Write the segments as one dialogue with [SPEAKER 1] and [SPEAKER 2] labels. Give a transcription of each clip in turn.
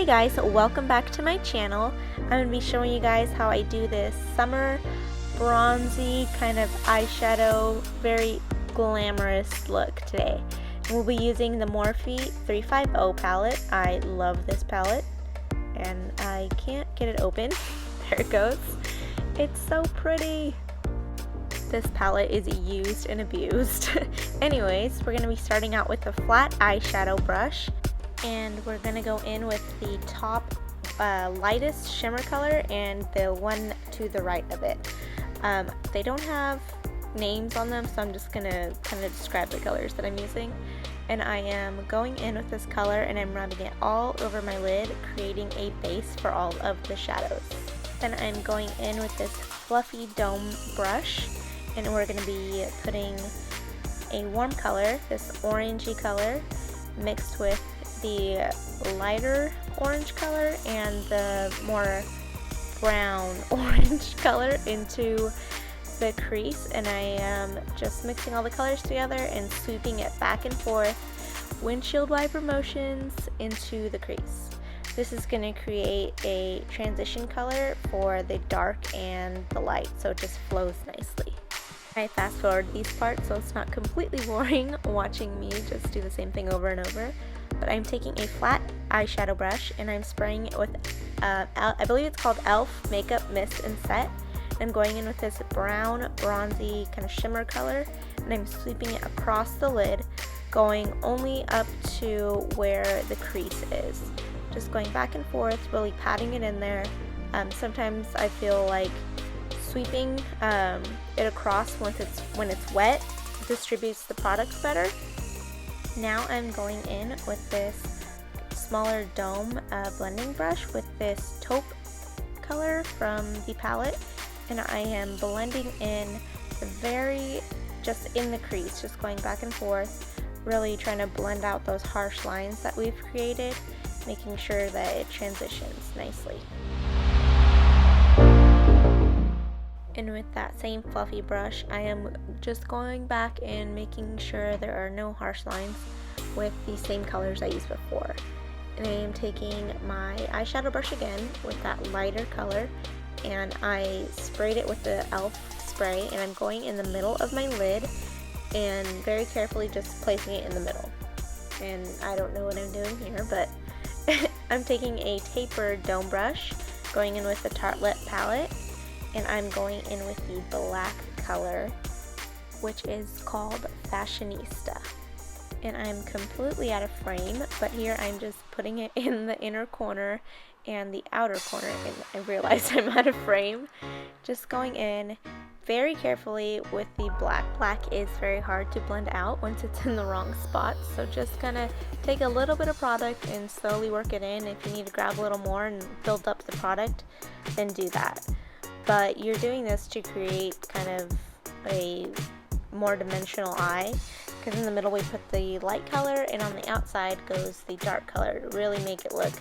[SPEAKER 1] guys, welcome back to my channel. I'm going to be showing you guys how I do this summer bronzy kind of eyeshadow, very glamorous look today. We'll be using the Morphe 350 palette. I love this palette and I can't get it open. There it goes. It's so pretty. This palette is used and abused. Anyways, we're going to be starting out with a flat eyeshadow brush. And we're going to go in with the top lightest shimmer color and the one to the right of it. They don't have names on them, so I'm just going to kind of describe the colors that I'm using. And I am going in with this color and I'm rubbing it all over my lid, creating a base for all of the shadows. Then I'm going in with this fluffy dome brush and we're going to be putting a warm color, this orangey color, mixed with the lighter orange color and the more brown orange color into the crease, and I am just mixing all the colors together and sweeping it back and forth, windshield wiper motions into the crease. This is going to create a transition color for the dark and the light, so it just flows nicely. I fast forward these parts so it's not completely boring watching me just do the same thing over and over. But I'm taking a flat eyeshadow brush and I'm spraying it with, I believe it's called e.l.f. Makeup Mist and Set. I'm going in with this brown, bronzy kind of shimmer color and I'm sweeping it across the lid, going only up to where the crease is. Just going back and forth, really patting it in there. Sometimes I feel like sweeping it across when it's wet distributes the product better. Now I'm going in with this smaller dome blending brush with this taupe color from the palette, and I am blending in just in the crease, just going back and forth, really trying to blend out those harsh lines that we've created, making sure that it transitions nicely. And with that same fluffy brush, I am just going back and making sure there are no harsh lines with the same colors I used before. And I am taking my eyeshadow brush again with that lighter color, and I sprayed it with the e.l.f. spray, and I'm going in the middle of my lid and very carefully just placing it in the middle. And I don't know what I'm doing here, but I'm taking a tapered dome brush, going in with the Tartelette palette, and I'm going in with the black color, which is called Fashionista. And I'm completely out of frame, but here I'm just putting it in the inner corner and the outer corner, and I realize I'm out of frame. Just going in very carefully with the black. Black is very hard to blend out once it's in the wrong spot, so just kind of take a little bit of product and slowly work it in. If you need to grab a little more and build up the product, then do that. But you're doing this to create kind of a more dimensional eye, because in the middle we put the light color and on the outside goes the dark color to really make it look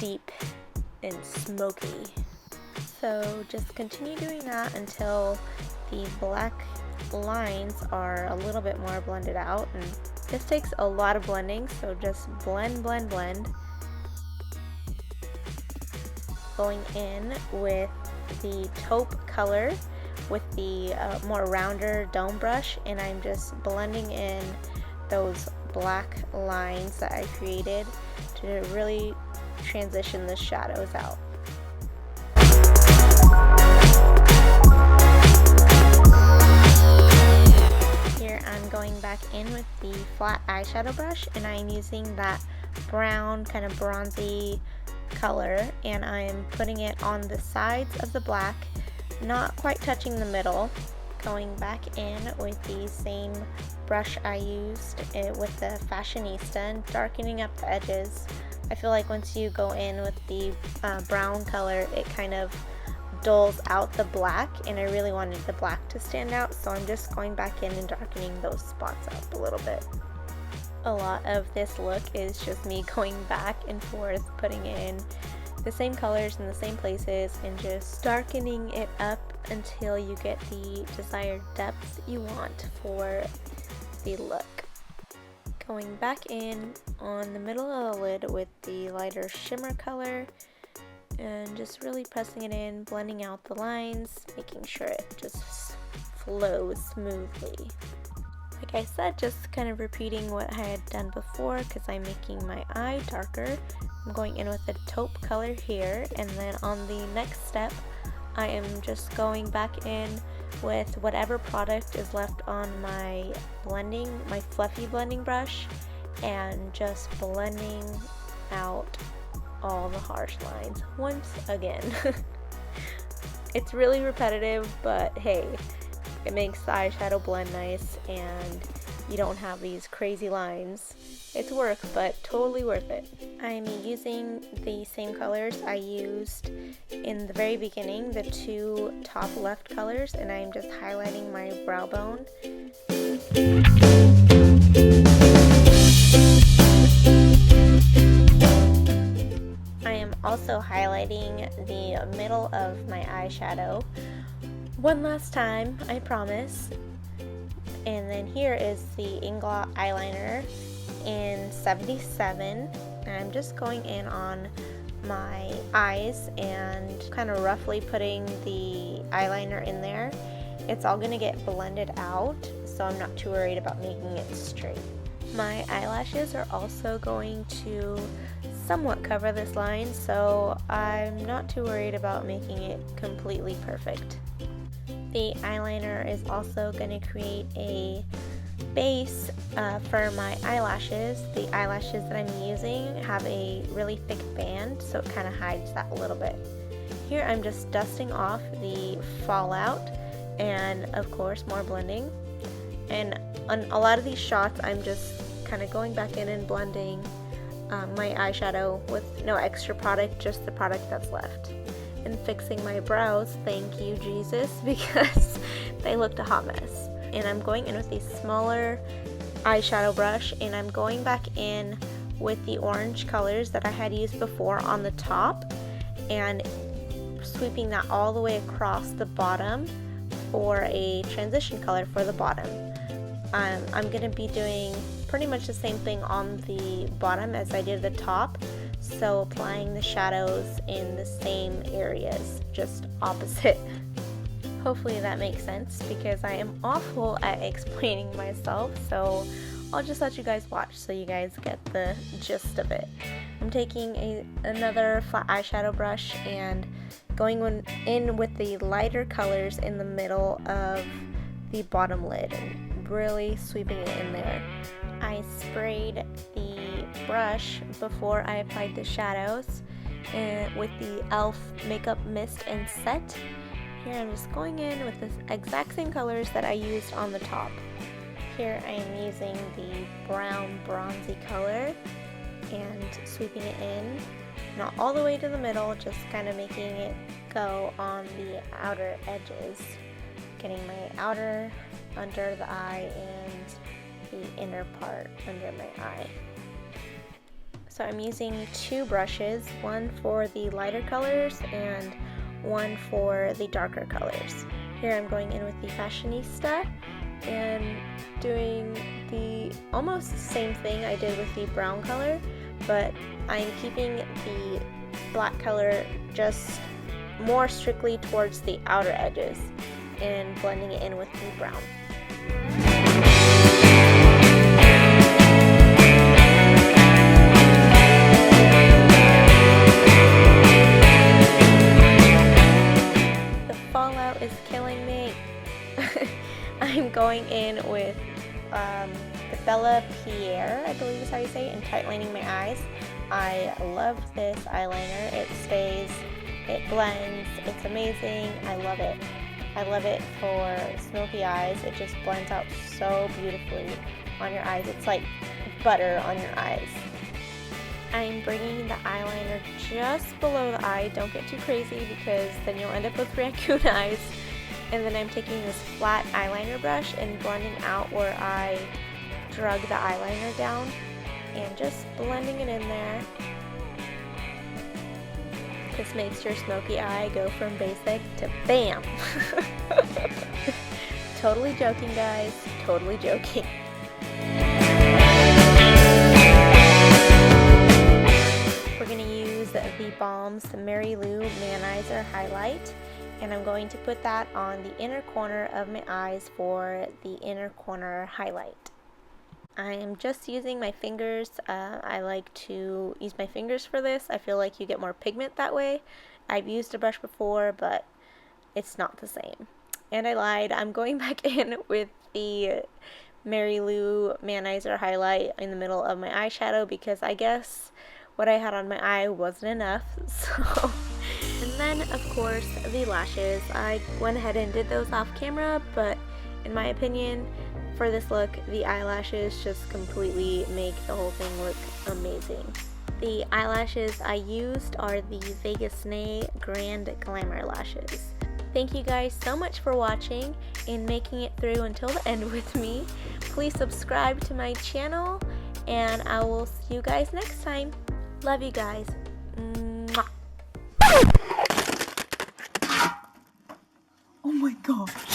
[SPEAKER 1] deep and smoky. So just continue doing that until the black lines are a little bit more blended out, and this takes a lot of blending, so just blend, blend, blend. Going in with the taupe color with the more rounder dome brush, and I'm just blending in those black lines that I created to really transition the shadows out. Here I'm going back in with the flat eyeshadow brush, and I'm using that brown kind of bronzy color, and I am putting it on the sides of the black, not quite touching the middle. Going back in with the same brush I used with the Fashionista and darkening up the edges. I feel like once you go in with the brown color, it kind of dulls out the black, and I really wanted the black to stand out, so I'm just going back in and darkening those spots up a little bit. A lot of this look is just me going back and forth, putting in the same colors in the same places and just darkening it up until you get the desired depth you want for the look. Going back in on the middle of the lid with the lighter shimmer color and just really pressing it in, blending out the lines, making sure it just flows smoothly. Like I said, just kind of repeating what I had done before because I'm making my eye darker. I'm going in with a taupe color here, and then on the next step I am just going back in with whatever product is left on my fluffy blending brush, and just blending out all the harsh lines once again. It's really repetitive, but hey, it makes the eyeshadow blend nice and you don't have these crazy lines. It's work, but totally worth it. I'm using the same colors I used in the very beginning, the two top left colors, and I'm just highlighting my brow bone. I am also highlighting the middle of my eyeshadow one last time, I promise. And then here is the Inglot eyeliner in 77. And I'm just going in on my eyes and kind of roughly putting the eyeliner in there. It's all gonna get blended out, so I'm not too worried about making it straight. My eyelashes are also going to somewhat cover this line, so I'm not too worried about making it completely perfect. The eyeliner is also going to create a base for my eyelashes. The eyelashes that I'm using have a really thick band, so it kind of hides that a little bit. Here I'm just dusting off the fallout and of course more blending. And on a lot of these shots I'm just kind of going back in and blending my eyeshadow with no extra product, just the product that's left. And fixing my brows, thank you Jesus, because they looked a hot mess. And I'm going in with a smaller eyeshadow brush, and I'm going back in with the orange colors that I had used before on the top and sweeping that all the way across the bottom for a transition color for the bottom. I'm going to be doing pretty much the same thing on the bottom as I did the top. So applying the shadows in the same areas, just opposite. Hopefully that makes sense because I am awful at explaining myself, so I'll just let you guys watch so you guys get the gist of it. I'm taking another flat eyeshadow brush and going in with the lighter colors in the middle of the bottom lid and really sweeping it in there. I sprayed the brush before I applied the shadows with the e.l.f. makeup mist and set. Here I'm just going in with the exact same colors that I used on the top. Here I am using the brown bronzy color and sweeping it in, not all the way to the middle, just kind of making it go on the outer edges, getting my outer under the eye and the inner part under my eye. So I'm using two brushes, one for the lighter colors and one for the darker colors. Here I'm going in with the Fashionista and doing the almost same thing I did with the brown color, but I'm keeping the black color just more strictly towards the outer edges and blending it in with the brown. Is killing me. I'm going in with the Bella Pierre, I believe is how you say it, and tightening my eyes. I love this eyeliner. It stays, it blends, it's amazing. I love it. I love it for smoky eyes. It just blends out so beautifully on your eyes. It's like butter on your eyes. I'm bringing the eyeliner just below the eye. Don't get too crazy because then you'll end up with raccoon eyes. And then I'm taking this flat eyeliner brush and blending out where I drug the eyeliner down and just blending it in there. This makes your smoky eye go from basic to BAM! Totally joking, guys. Totally joking. the Balm's Mary Lou Manizer highlight, and I'm going to put that on the inner corner of my eyes for the inner corner highlight. I am just using my fingers. I like to use my fingers for this. I feel like you get more pigment that way. I've used a brush before, but it's not the same. And I lied. I'm going back in with the Mary Lou Manizer highlight in the middle of my eyeshadow because I guess what I had on my eye wasn't enough. So, and then of course the lashes. I went ahead and did those off camera, but in my opinion, for this look, the eyelashes just completely make the whole thing look amazing. The eyelashes I used are the Vegas Nay Grand Glamour lashes. Thank you guys so much for watching and making it through until the end with me. Please subscribe to my channel, and I will see you guys next time. Love you guys. Mwah.
[SPEAKER 2] Oh my gosh.